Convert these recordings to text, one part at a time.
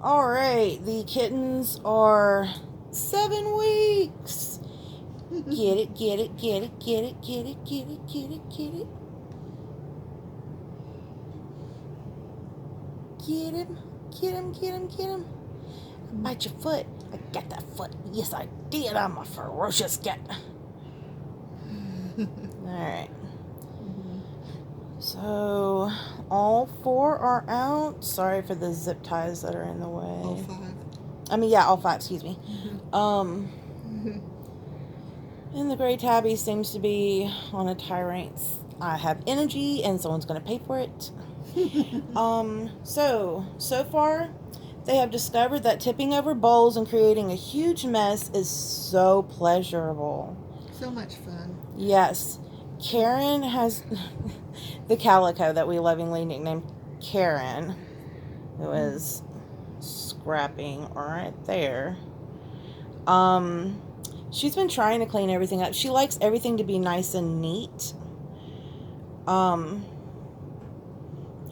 All right, the kittens are 7 weeks. Get it, get it, get it, get it, get it, get it, get it, get it. Get him, get him, get him, get him. Bite your foot. I got that foot. Yes, I did. I'm a ferocious cat. Alright. So, all 4 are out. Sorry for the zip ties that are in the way. All 5. All 5, excuse me. And the gray tabby seems to be on a tirade. I have energy and someone's going to pay for it. So far, they have discovered that tipping over bowls and creating a huge mess is so pleasurable. So much fun. Yes. Karen has the calico that we lovingly nicknamed Karen, who is scrapping right there. She's been trying to clean everything up. She likes everything to be nice and neat.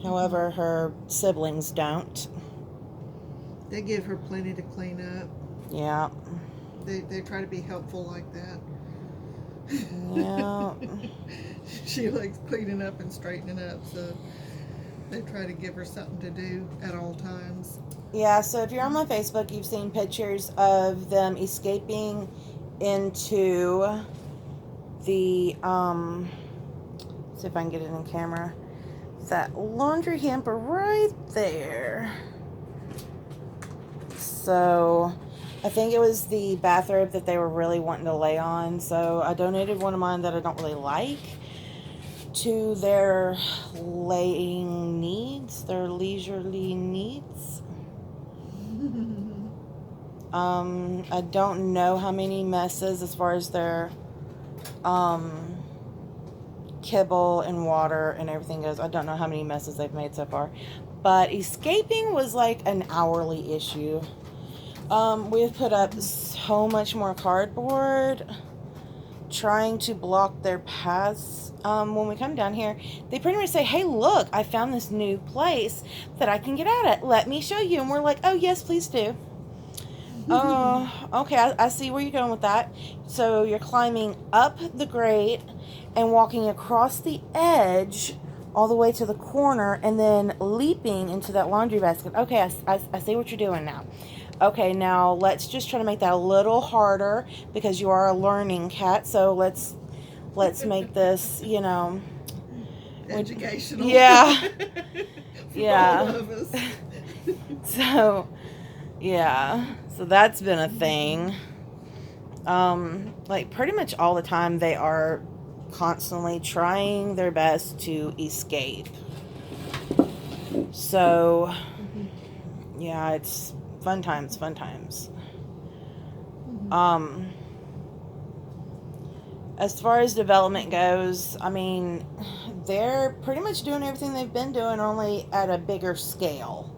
However, her siblings don't. They give her plenty to clean up. Yeah. They try to be helpful like that. Yeah. She likes cleaning up and straightening up, so they try to give her something to do at all times. Yeah, so if you're on my Facebook, you've seen pictures of them escaping into the, let's see if I can get it in camera, that laundry hamper right there. So I think it was the bathrobe that they were really wanting to lay on. So I donated one of mine that I don't really like to their laying needs, their leisurely needs. I don't know how many messes as far as their kibble and water and everything goes. I don't know how many messes they've made so far. But escaping was like an hourly issue. We've put up so much more cardboard trying to block their paths. When we come down here, they pretty much say, hey, look, I found this new place that I can get out at. Let me show you. And we're like, oh, yes, please do. Okay, I see where you're going with that. So you're climbing up the grate and walking across the edge all the way to the corner and then leaping into that laundry basket. Okay, I see what you're doing now. Okay, now let's just try to make that a little harder because you are a learning cat. So let's make this, educational. Yeah. For Yeah. all of us. So, yeah. So that's been a thing. Like pretty much all the time they are constantly trying their best to escape. So, yeah, it's fun times. As far as development goes, I mean, they're pretty much doing everything they've been doing, only at a bigger scale.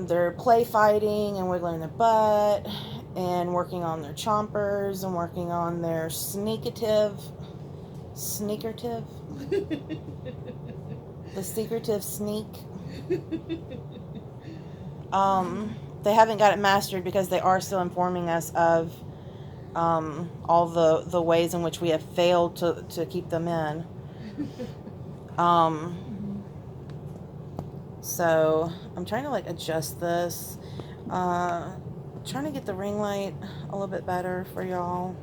They're play fighting and wiggling their butt and working on their chompers and working on their sneakertive. The secretive sneak. They haven't got it mastered because they are still informing us of all the ways in which we have failed to keep them in. So I'm trying to like adjust this, trying to get the ring light a little bit better for y'all.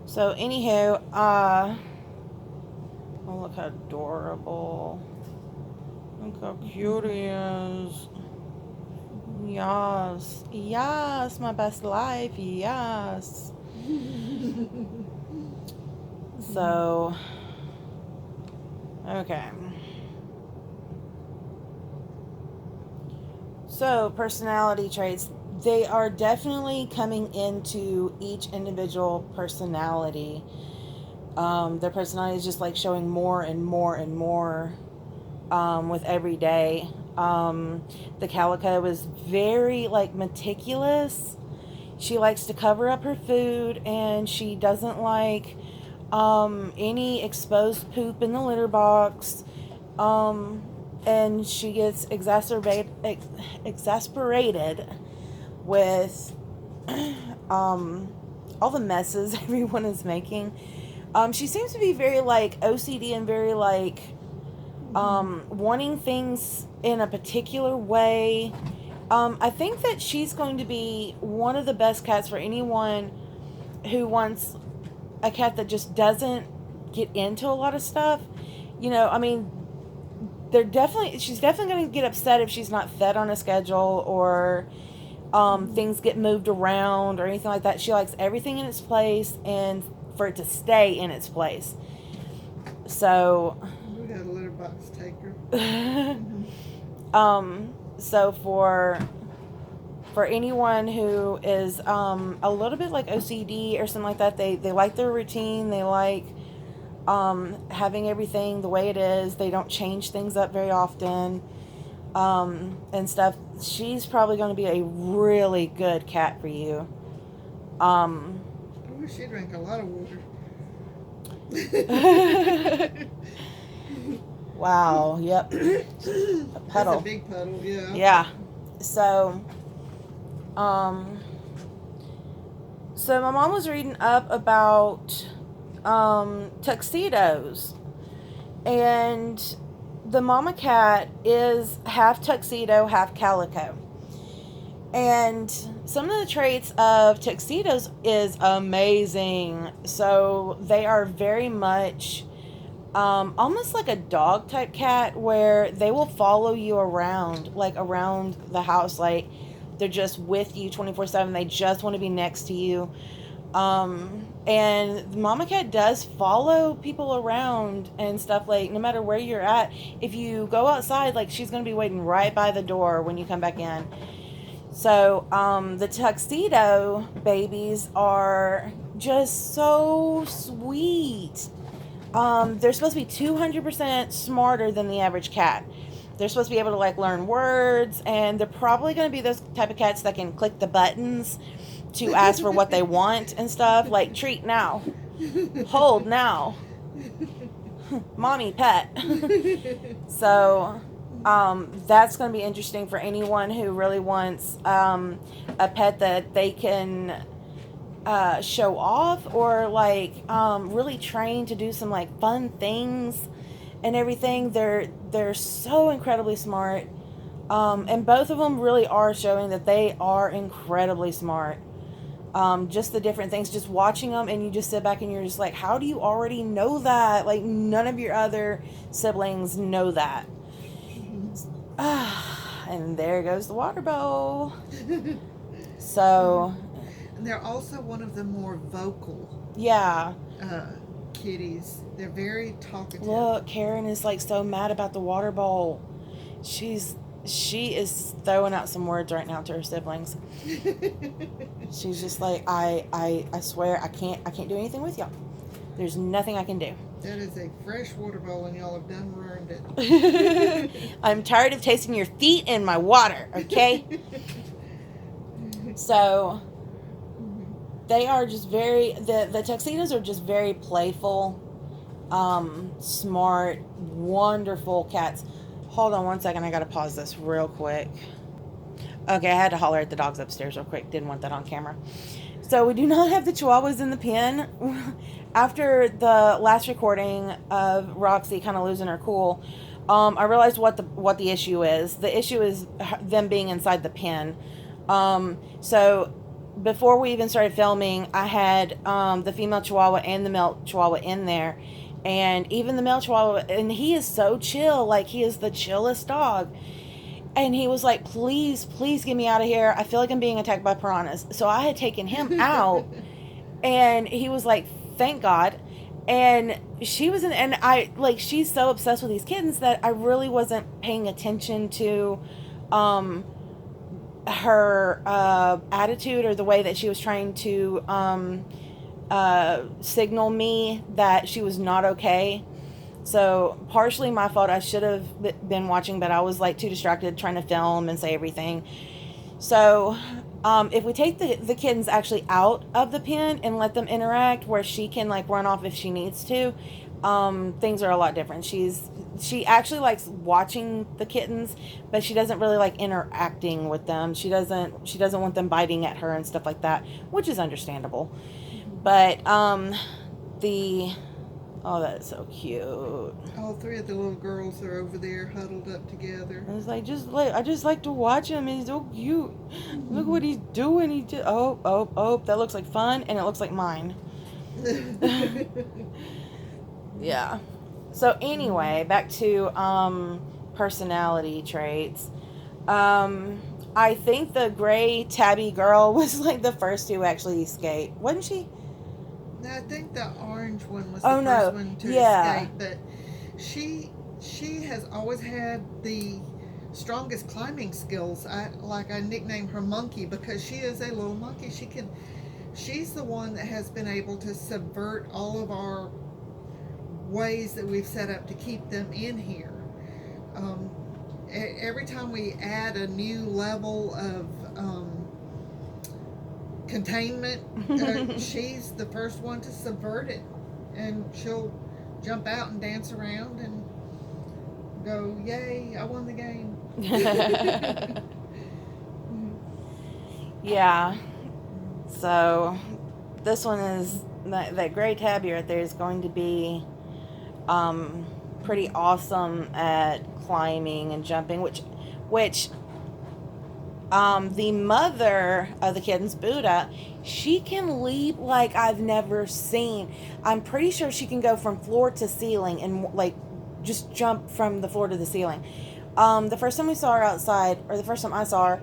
So anywho, oh, look how adorable. Look how cute he is. Yes, my best life, yes. So, okay. So, personality traits, they are definitely coming into each individual personality. Their personality is just like showing more and more and more with every day. The calico is very like meticulous. She likes to cover up her food, and she doesn't like any exposed poop in the litter box. and she gets exasperated with all the messes everyone is making. She seems to be very like OCD and very like wanting things in a particular way. I think that she's going to be one of the best cats for anyone who wants a cat that just doesn't get into a lot of stuff. You know, I mean, she's definitely going to get upset if she's not fed on a schedule or things get moved around or anything like that. She likes everything in its place and for it to stay in its place. So We got a litter box taker. So for anyone who is a little bit like OCD or something like that, they like their routine. They like having everything the way it is. They don't change things up very often and stuff. She's probably going to be a really good cat for you. I wish she drank a lot of water. Wow. Yep. A puddle. That's a big puddle. Yeah. Yeah. So my mom was reading up about tuxedos, and the mama cat is half tuxedo, half calico. And some of the traits of tuxedos is amazing. So they are very much almost like a dog type cat, where they will follow you around, like around the house, like they're just with you 24/7. They just want to be next to you. And the mama cat does follow people around and stuff, like no matter where you're at. If you go outside, like she's going to be waiting right by the door when you come back in. So the tuxedo babies are just so sweet. They're supposed to be 200% smarter than the average cat. They're supposed to be able to like learn words, and they're probably going to be those type of cats that can click the buttons to ask for what they want and stuff, like treat now, hold now, mommy pet. So that's going to be interesting for anyone who really wants a pet that they can show off, or like really train to do some like fun things and everything. They're so incredibly smart, and both of them really are showing that they are incredibly smart. Just the different things, just watching them, and you just sit back and you're just like, how do you already know that? Like none of your other siblings know that. And there goes the water bowl. So And they're also one of the more vocal yeah, kitties. They're very talkative. look, Karen is like so mad about the water bowl. She is throwing out some words right now to her siblings. She's just like, I swear I can't do anything with y'all. There's nothing I can do. That is a fresh water bowl, and y'all have done ruined it. I'm tired of tasting your feet in my water, okay? So they are just the tuxedos are just very playful, smart, wonderful cats. Hold on one second, I gotta pause this real quick. Okay, I had to holler at the dogs upstairs real quick. Didn't want that on camera. So we do not have the chihuahuas in the pen. After the last recording of Roxy kind of losing her cool, I realized what the issue is. The issue is them being inside the pen. So before we even started filming, I had the female chihuahua and the male chihuahua in there. And even the male chihuahua, and he is so chill, like he is the chillest dog. And he was like, please get me out of here. I feel like I'm being attacked by piranhas. So I had taken him out, and he was like, thank God. And she was and I, like, she's so obsessed with these kittens that I really wasn't paying attention to her attitude, or the way that she was trying to signal me that she was not okay. So partially my fault. I should have been watching, but I was like too distracted trying to film and say everything. So if we take the kittens actually out of the pen and let them interact, where she can like run off if she needs to, things are a lot different. She actually likes watching the kittens, but she doesn't really like interacting with them. She doesn't want them biting at her and stuff like that, which is understandable. But the oh, that's so cute. All three of the little girls are over there huddled up together. I was like, I just like to watch him. He's so cute. Look what he's doing. Oh, that looks like fun, and it looks like mine. Yeah. So anyway, back to personality traits. I think the gray tabby girl was like the first to actually escape, wasn't she? I think the orange one was Oh, the no. first one to Yeah. escape, but she has always had the strongest climbing skills. I nicknamed her Monkey because she is a little monkey. She's the one that has been able to subvert all of our ways that we've set up to keep them in here. Every time we add a new level of containment, she's the first one to subvert it, and she'll jump out and dance around and go, "Yay! I won the game." Yeah. So this one is that gray tabby right there is going to be pretty awesome at climbing and jumping, which the mother of the kittens, Buddha, she can leap like I've never seen. I'm pretty sure she can go from floor to ceiling and like just jump from the floor to the ceiling. The first time we saw her outside, or the first time I saw her,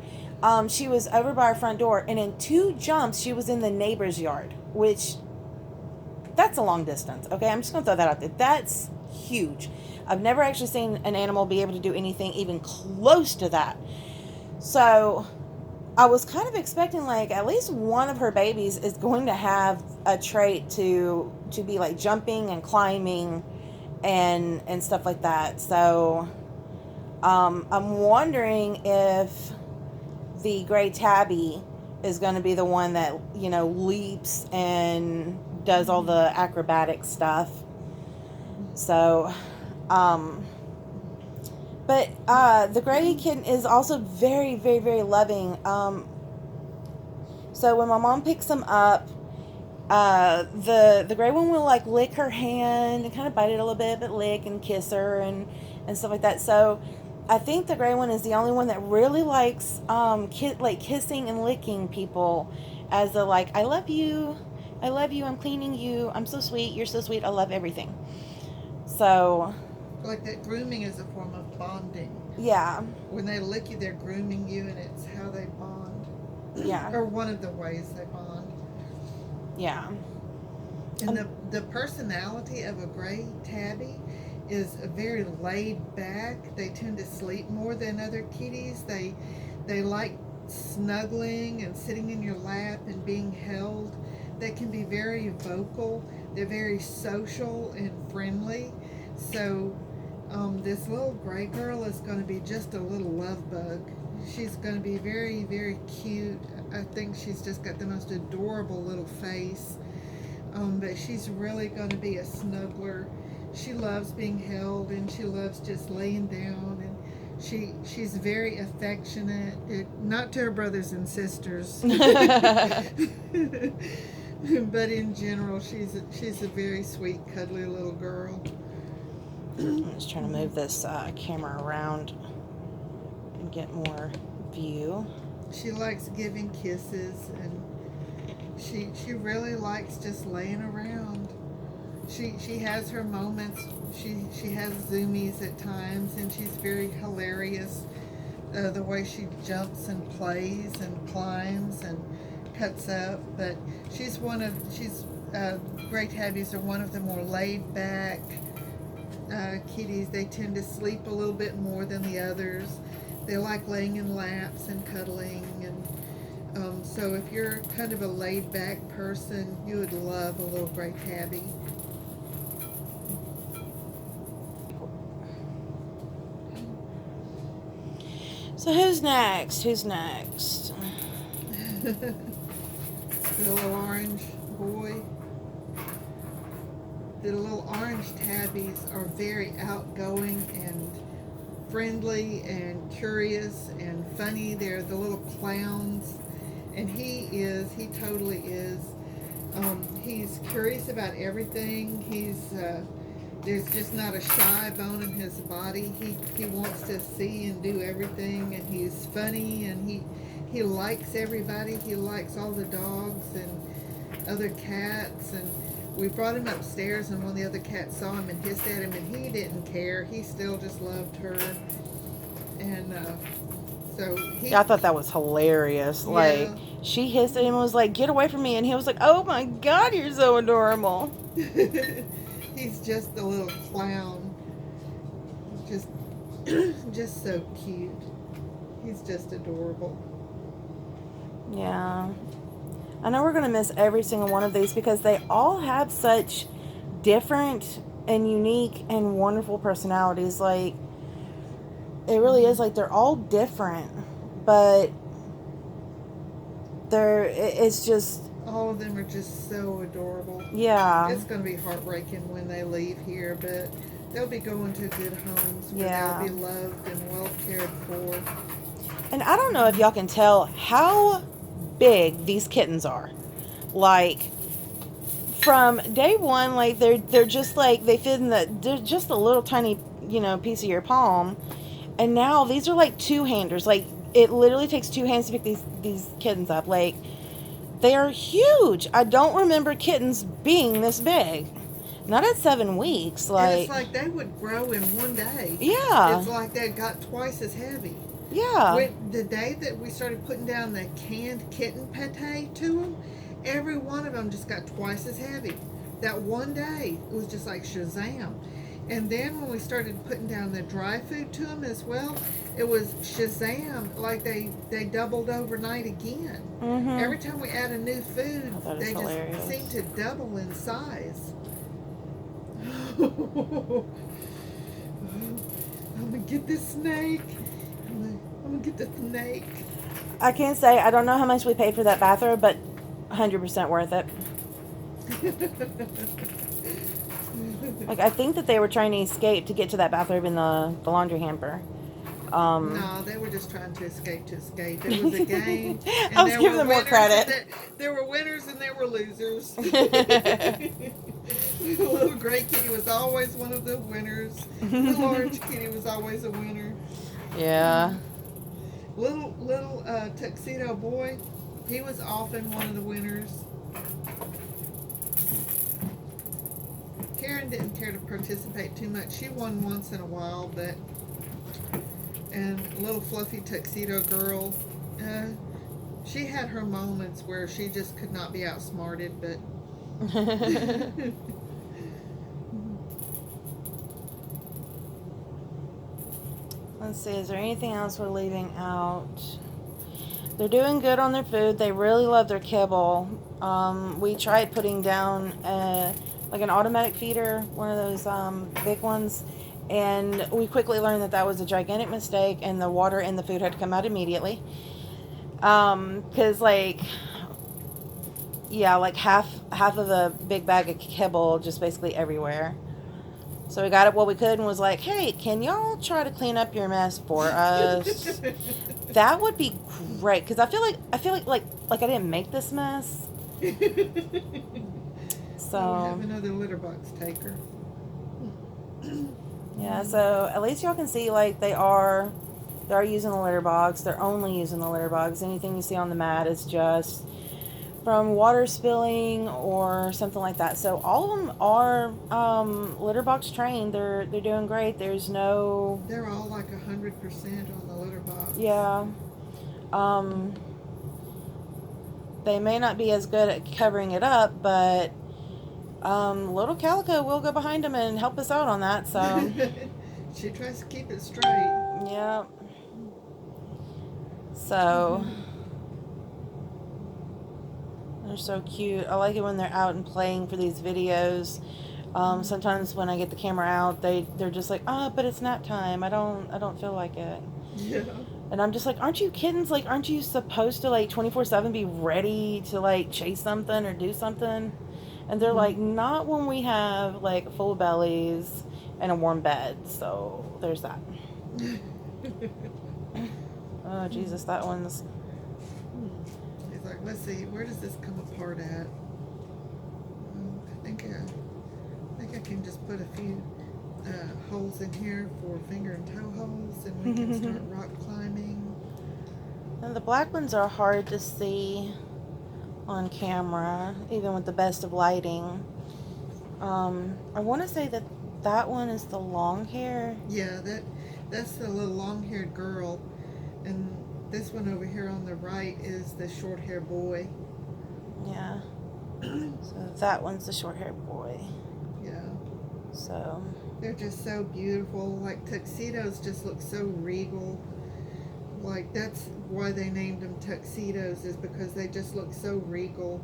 she was over by our front door, and in 2 jumps she was in the neighbor's yard, which that's a long distance. Okay, I'm just gonna throw that out there. That's huge. I've never actually seen an animal be able to do anything even close to that. So I was kind of expecting like at least one of her babies is going to have a trait to be like jumping and climbing and stuff like that. So I'm wondering if the gray tabby is going to be the one that, you know, leaps and does all the acrobatic stuff. So but the gray kitten is also very, very, very loving. So when my mom picks him up, the gray one will like lick her hand and kind of bite it a little bit, but lick and kiss her and stuff like that. So I think the gray one is the only one that really likes like kissing and licking people as a like, I love you, I'm cleaning you, I'm so sweet, you're so sweet, I love everything. So like that grooming is a form of bonding. Yeah. When they lick you, they're grooming you, and it's how they bond. Yeah. Or one of the ways they bond. Yeah. And the personality of a gray tabby is very laid back. They tend to sleep more than other kitties. They like snuggling and sitting in your lap and being held. They can be very vocal. They're very social and friendly. So this little gray girl is going to be just a little love bug. She's going to be very, very cute. I think she's just got the most adorable little face. But she's really going to be a snuggler. She loves being held, and she loves just laying down, and she's very affectionate, not to her brothers and sisters. But in general, she's a very sweet, cuddly little girl. I'm just trying to move this camera around and get more view. She likes giving kisses, and she really likes just laying around. She has her moments. She has zoomies at times, and she's very hilarious. The way she jumps and plays and climbs and cuts up. But gray tabbies are one of the more laid back kitties. They tend to sleep a little bit more than the others. They like laying in laps and cuddling, and so if you're kind of a laid back person, you would love a little gray tabby. So who's next? The little orange boy. the little orange tabbies are very outgoing and friendly and curious and funny. They're the little clowns, and he totally is. He's curious about everything. There's just not a shy bone in his body. He wants to see and do everything, and he's funny, and he likes everybody. He likes all the dogs and other cats, and we brought him upstairs, and one of the other cats saw him and hissed at him, and he didn't care. He still just loved her, and so he. Yeah, I thought that was hilarious. Yeah. Like, she hissed at him and was like, "Get away from me!" And he was like, "Oh my God, you're so adorable." He's just a little clown. Just, just so cute. He's just adorable. Yeah. I know we're going to miss every single one of these because they all have such different and unique and wonderful personalities. Like, it really is like they're all different, but it's just, All of them are just so adorable. yeah. It's going to be heartbreaking when they leave here, but they'll be going to good homes where Yeah. they'll be loved and well cared for. And I don't know if y'all can tell how big these kittens are. Like, from day one, like they're just like, they fit in they're just a little tiny, piece of your palm. And now these are like two-handers. Like, it literally takes two hands to pick these kittens up. Like, they are huge. I don't remember kittens being this big. Not at 7 weeks. And Like, it's like they would grow in one day. yeah. It's like they got twice as heavy. Yeah. The day that we started putting down the canned kitten pate to them, every one of them just got twice as heavy. That one day, it was just like Shazam. And then when we started putting down the dry food to them as well, it was Shazam, like they doubled overnight again. Mm-hmm. Every time we add a new food, Oh, that is they hilarious. just seem to double in size. I'm gonna get this snake. I'm gonna get the snake. I can't say, I don't know how much we paid for that bathrobe, but 100% worth it. Like, I think that they were trying to escape to get to that bathrobe in the laundry hamper. No, they were just trying to escape. It was a game. And I was there giving were them more winners credit. There were winners and there were losers. The little gray kitty was always one of the winners. The orange kitty was always a winner. Yeah. Little tuxedo boy, he was often one of the winners. Karen didn't care to participate too much. She won once in a while, but and little fluffy tuxedo girl, she had her moments where she just could not be outsmarted, but Let's see, is there anything else we're leaving out? They're doing good on their food. They really love their kibble. We tried putting down like an automatic feeder, one of those big ones, and we quickly learned that was a gigantic mistake, and the water in the food had to come out immediately. Because like half of the big bag of kibble just basically everywhere. So we got it what we could and was like, hey, can y'all try to clean up your mess for us? That would be great, because I feel like I didn't make this mess. So I'll have another litter box taker. Yeah, so at least y'all can see like they are using the litter box. They're only using the litter box. Anything you see on the mat is just from water spilling or something like that. So all of them are litter box trained. They're doing great. There's no. They're all like 100% on the litter box. Yeah. They may not be as good at covering it up, but little Calico will go behind them and help us out on that. So she tries to keep it straight. yeah. So. They're so cute. I like it when they're out and playing for these videos. Sometimes when I get the camera out, they're just like, but it's nap time. I don't feel like it. Yeah. And I'm just like, aren't you kittens? Like, aren't you supposed to like 24/7 be ready to like chase something or do something? And they're like, not when we have like full bellies and a warm bed. So there's that. Oh, Jesus, that one's... He's like, let's see, where does this come apart at? I think I can just put a few holes in here for finger and toe holes, and we can start rock climbing. And the black ones are hard to see on camera, even with the best of lighting. I want to say that one is the long hair. Yeah, that's the little long-haired girl, and this one over here on the right is the short-haired boy. Yeah. So that one's the short-haired boy. Yeah. So They're just so beautiful. Like, tuxedos just look so regal. Like, that's why they named them tuxedos, is because they just look so regal.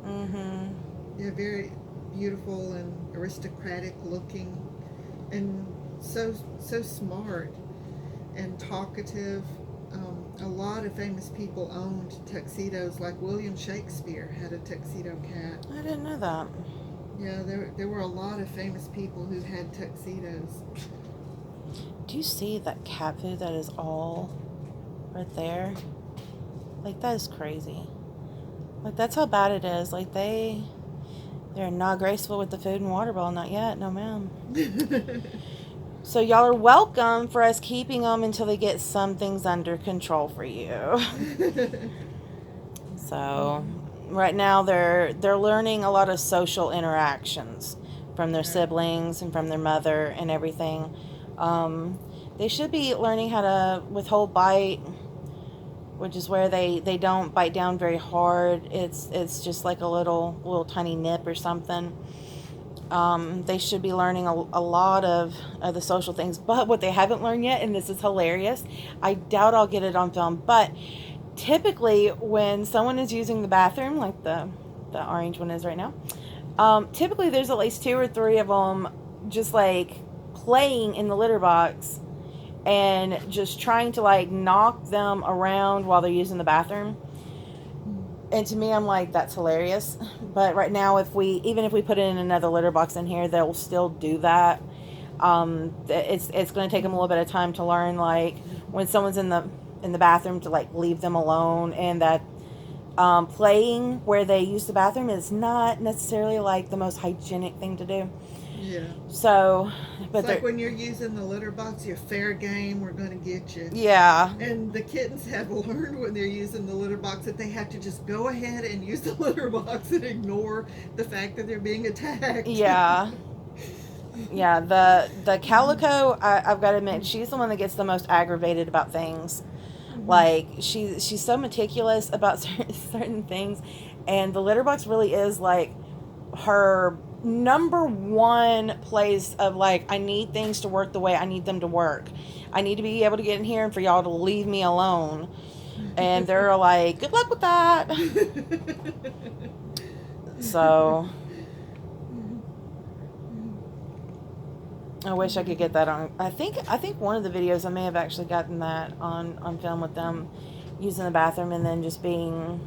They're very beautiful and aristocratic looking, and so smart and talkative. A lot of famous people owned tuxedos. Like William Shakespeare had a tuxedo cat. I didn't know that. Yeah, there were a lot of famous people who had tuxedos. Do you see that cat food that is all right there? Like, that is crazy. Like, that's how bad it is. Like, they're not graceful with the food and water bowl. Not yet. No, ma'am. So y'all are welcome for us keeping them until they get some things under control for you. So right now they're learning a lot of social interactions from their siblings and from their mother and everything. They should be learning how to withhold bite, which is where they don't bite down very hard. It's just like a little tiny nip or something. They should be learning a lot of the social things, but what they haven't learned yet, and this is hilarious, I doubt I'll get it on film, but typically when someone is using the bathroom, like the orange one is right now, typically there's at least 2 or 3 of them just like playing in the litter box and just trying to like knock them around while they're using the bathroom. And to me, I'm like, that's hilarious. But right now, even if we put in another litter box in here, they'll still do that. It's going to take them a little bit of time to learn, like when someone's in the bathroom, to like leave them alone, and that playing where they use the bathroom is not necessarily like the most hygienic thing to do. Yeah. So, but it's like when you're using the litter box, you're fair game, we're going to get you. Yeah. And the kittens have learned when they're using the litter box that they have to just go ahead and use the litter box and ignore the fact that they're being attacked. Yeah. Yeah, the calico, I've got to admit, she's the one that gets the most aggravated about things. Like, she's so meticulous about certain things, and the litter box really is like her number one place of like, I need things to work the way I need them to work. I need to be able to get in here and for y'all to leave me alone. And they're like, good luck with that. So I wish I could get that on. I think one of the videos I may have actually gotten that on film with them using the bathroom and then just being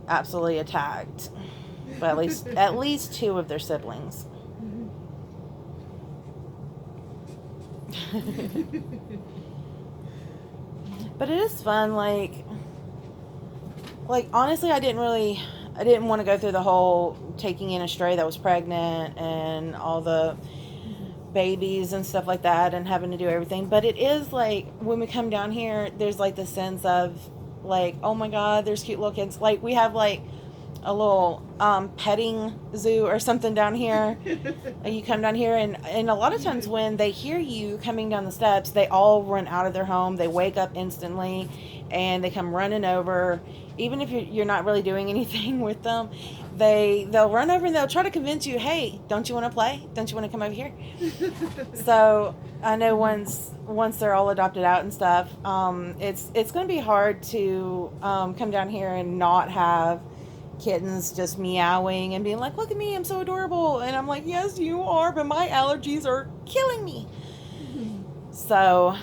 absolutely attacked by at least 2 of their siblings. But it is fun. Like honestly, I didn't want to go through the whole taking in a stray that was pregnant and all the babies and stuff like that and having to do everything. But it is like, when we come down here, there's like the sense of like, oh my God, there's cute little kids. Like, we have like a little petting zoo or something down here. And you come down here, and a lot of times when they hear you coming down the steps, they all run out of their home. They wake up instantly and they come running over. Even if you're not really doing anything with them, they'll run over and they'll try to convince you, hey, don't you want to play? Don't you want to come over here? So I know once they're all adopted out and stuff, it's going to be hard to come down here and not have kittens just meowing and being like, look at me, I'm so adorable. And I'm like, yes, you are, but my allergies are killing me. So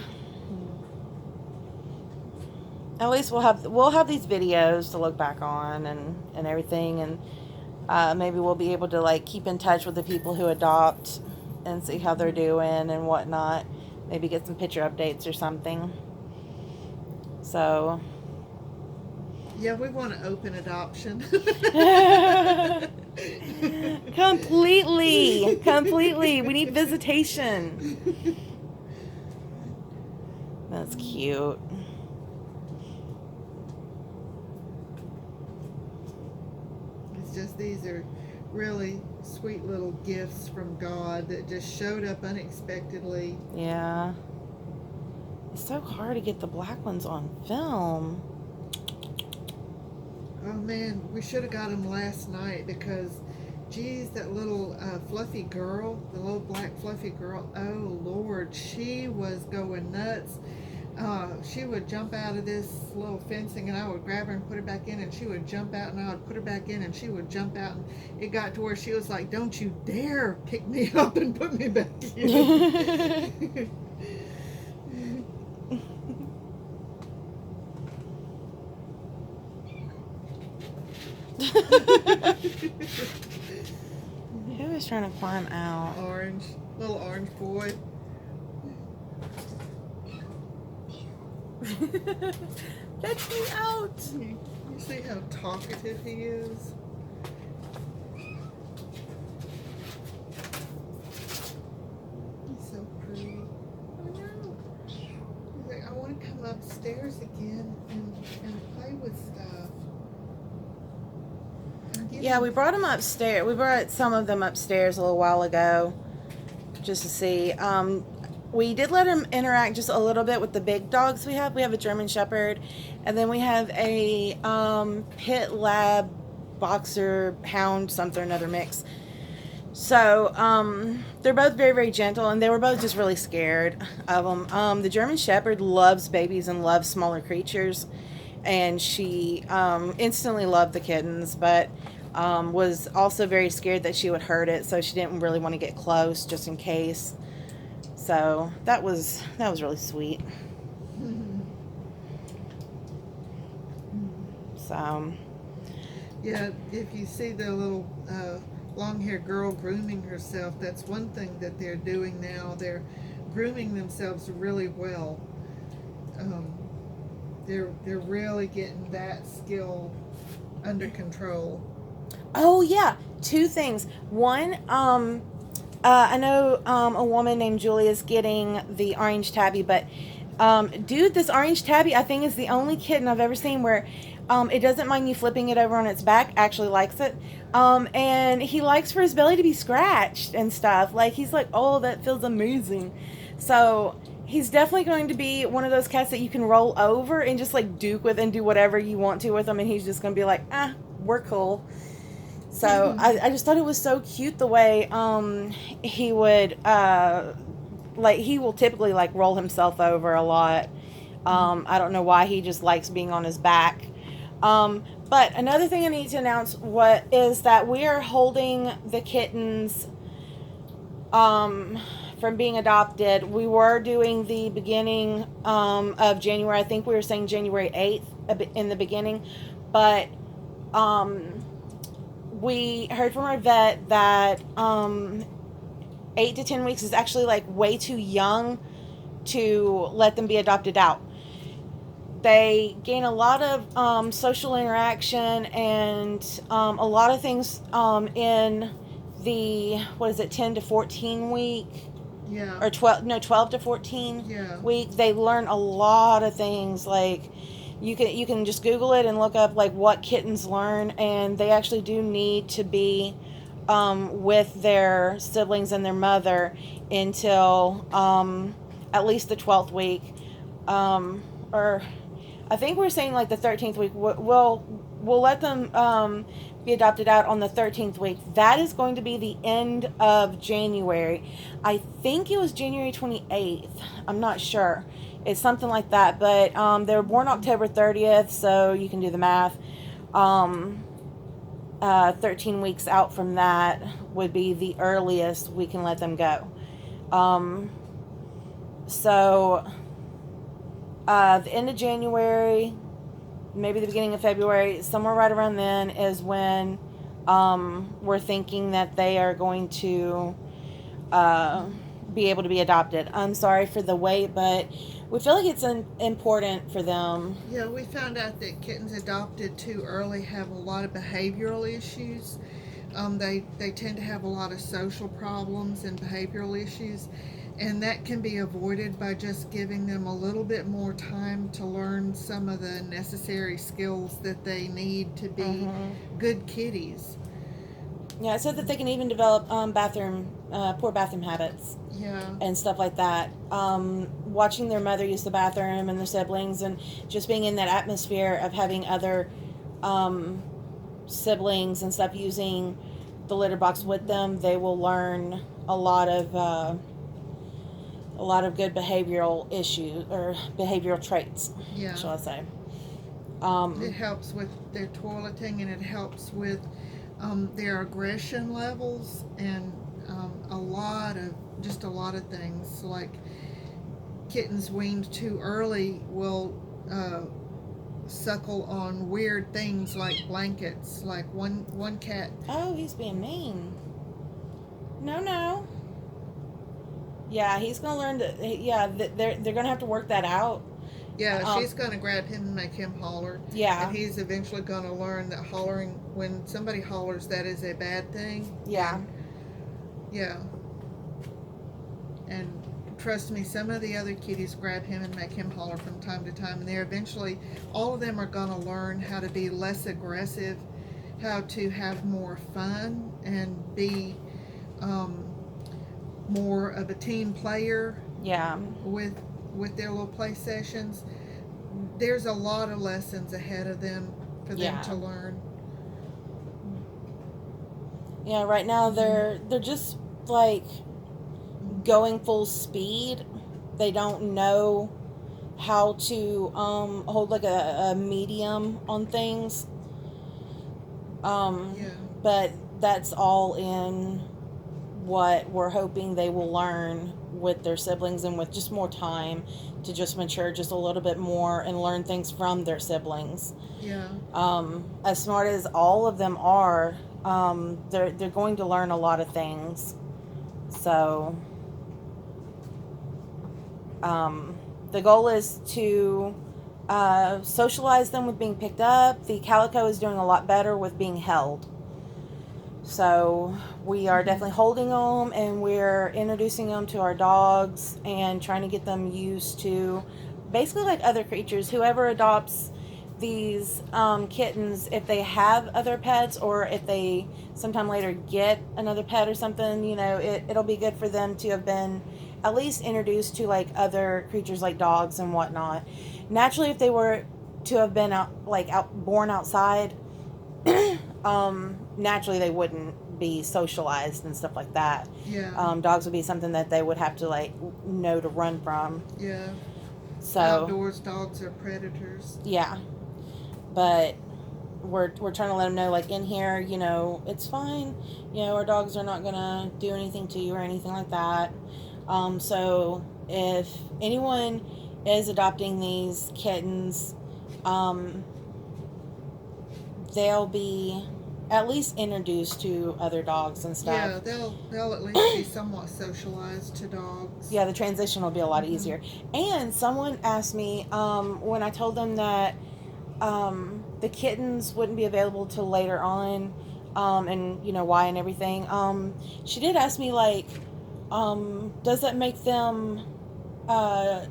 at least we'll have these videos to look back on and everything. And maybe we'll be able to like keep in touch with the people who adopt and see how they're doing and whatnot. Maybe get some picture updates or something. So Yeah, we want to open adoption. completely. We need visitation. That's cute. It's just these are really sweet little gifts from God that just showed up unexpectedly. Yeah. It's so hard to get the black ones on film. Oh man, we should have got them last night because, geez, that little fluffy girl, the little black fluffy girl, oh Lord, she was going nuts. She would jump out of this little fencing and I would grab her and put her back in, and she would jump out and I would put her back in and she would jump out, and it got to where she was like, don't you dare pick me up and put me back in. Who is trying to climb out? Orange, little orange boy. Let me out. You see how talkative he is? He's so pretty. Oh no. He's like, I want to come upstairs again and play with stuff. Yeah, we brought them upstairs. We brought some of them upstairs a little while ago just to see. We did let him interact just a little bit with the big dogs we have. We have a German Shepherd, and then we have a pit lab boxer hound, something or another mix. So they're both very, very gentle, and they were both just really scared of them. The German Shepherd loves babies and loves smaller creatures, and she instantly loved the kittens, but was also very scared that she would hurt it, so she didn't really want to get close just in case. So that was really sweet. So yeah, if you see the little long-haired girl grooming herself, that's one thing that they're doing now. They're grooming themselves really well. They're really getting that skill under control. oh yeah, two things. One, I know a woman named Julia is getting the orange tabby, but dude, this orange tabby I think is the only kitten I've ever seen where it doesn't mind you flipping it over on its back, actually likes it. And he likes for his belly to be scratched and stuff. Like, he's like, oh, that feels amazing. So he's definitely going to be one of those cats that you can roll over and just like duke with and do whatever you want to with him, and he's just going to be like, we're cool. So I just thought it was so cute the way he would like, he will typically like roll himself over a lot. I don't know why, he just likes being on his back. But another thing I need to announce is that we are holding the kittens from being adopted. We were doing the beginning of January. I think we were saying January 8th in the beginning, but we heard from our vet that 8 to 10 weeks is actually like way too young to let them be adopted out. They gain a lot of social interaction and a lot of things in the 10 to 14 week, or 12 to 14 week. They learn a lot of things. Like, you can just Google it and look up like what kittens learn, and they actually do need to be with their siblings and their mother until at least the 12th week, or I think we're saying like the 13th week. We'll let them be adopted out on the 13th week. That is going to be the end of January. I think it was January 28th. I'm not sure. It's something like that. But they were born October 30th, so you can do the math. 13 weeks out from that would be the earliest we can let them go. So the end of January, maybe the beginning of February, somewhere right around then is when We're thinking that they are going to be able to be adopted. I'm sorry for the wait, but we feel like it's important for them. Yeah, we found out that kittens adopted too early have a lot of behavioral issues. They tend to have a lot of social problems and behavioral issues, and that can be avoided by just giving them a little bit more time to learn some of the necessary skills that they need to be good kitties. Yeah, so that they can even develop poor bathroom habits. Yeah. And stuff like that. Watching their mother use the bathroom and their siblings, and just being in that atmosphere of having other siblings and stuff using the litter box with them, they will learn a lot of good behavioral issues or behavioral traits. Yeah. Shall I say? It helps with their toileting, and it helps with their aggression levels, and a lot of things. Like kittens weaned too early will suckle on weird things like blankets. Like one cat. Oh, he's being mean. No. Yeah, he's gonna learn to. Yeah, they're gonna have to work that out. Yeah, she's gonna grab him and make him holler. Yeah, and he's eventually gonna learn that hollering, when somebody hollers, that is a bad thing. Yeah. Yeah. And trust me, some of the other kitties grab him and make him holler from time to time, and they're eventually, all of them are going to learn how to be less aggressive, how to have more fun, and be more of a team player. Yeah. With their little play sessions. There's a lot of lessons ahead of them for them to learn. Yeah, right now they're just like going full speed. They don't know how to hold like a medium on things. But that's all in what we're hoping they will learn with their siblings, and with just more time to just mature just a little bit more and learn things from their siblings. Yeah. As smart as all of them are, they're going to learn a lot of things. So the goal is to socialize them with being picked up. The calico is doing a lot better with being held. So we are definitely holding them, and we're introducing them to our dogs and trying to get them used to basically like other creatures. Whoever adopts these kittens, if they have other pets, or if they sometime later get another pet or something, it'll be good for them to have been at least introduced to like other creatures like dogs and whatnot. Naturally, if they were to have been born outside, naturally they wouldn't be socialized and stuff like that. Yeah. Dogs would be something that they would have to like know to run from. Yeah. So outdoors, dogs are predators. Yeah, but we're trying to let them know, like, in here, it's fine. Our dogs are not gonna do anything to you or anything like that. So if anyone is adopting these kittens, they'll be at least introduced to other dogs and stuff. Yeah, they'll at least be somewhat socialized to dogs. Yeah, the transition will be a lot easier. And someone asked me when I told them that the kittens wouldn't be available till later on, and why and everything. She did ask me, like, does that make them like,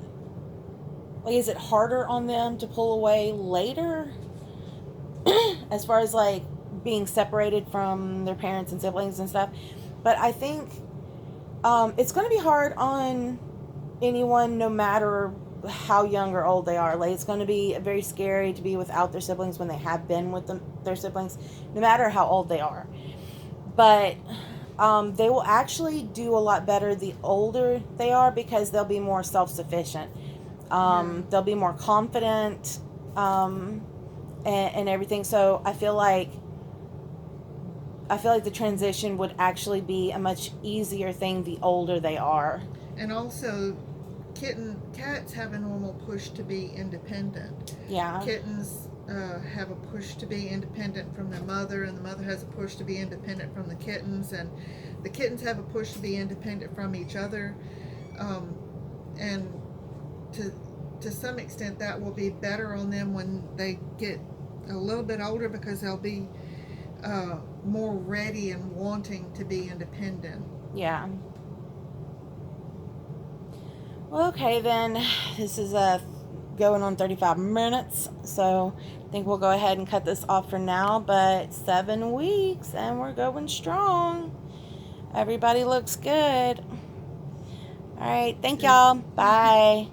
is it harder on them to pull away later? As far as like being separated from their parents and siblings and stuff. But I think it's going to be hard on anyone, no matter how young or old they are. Like, it's going to be very scary to be without their siblings when they have been with their siblings, no matter how old they are. But they will actually do a lot better the older they are, because they'll be more self-sufficient. They'll be more confident and everything. So I feel like the transition would actually be a much easier thing the older they are. And also, Cats have a normal push to be independent. Yeah. Kittens have a push to be independent from their mother, and the mother has a push to be independent from the kittens, and the kittens have a push to be independent from each other. And to some extent, that will be better on them when they get a little bit older, because they'll be more ready and wanting to be independent. Yeah. Well, okay then. This is going on 35 minutes, so I think we'll go ahead and cut this off for now. But 7 weeks, and we're going strong. Everybody looks good. All right. Thank y'all. Bye.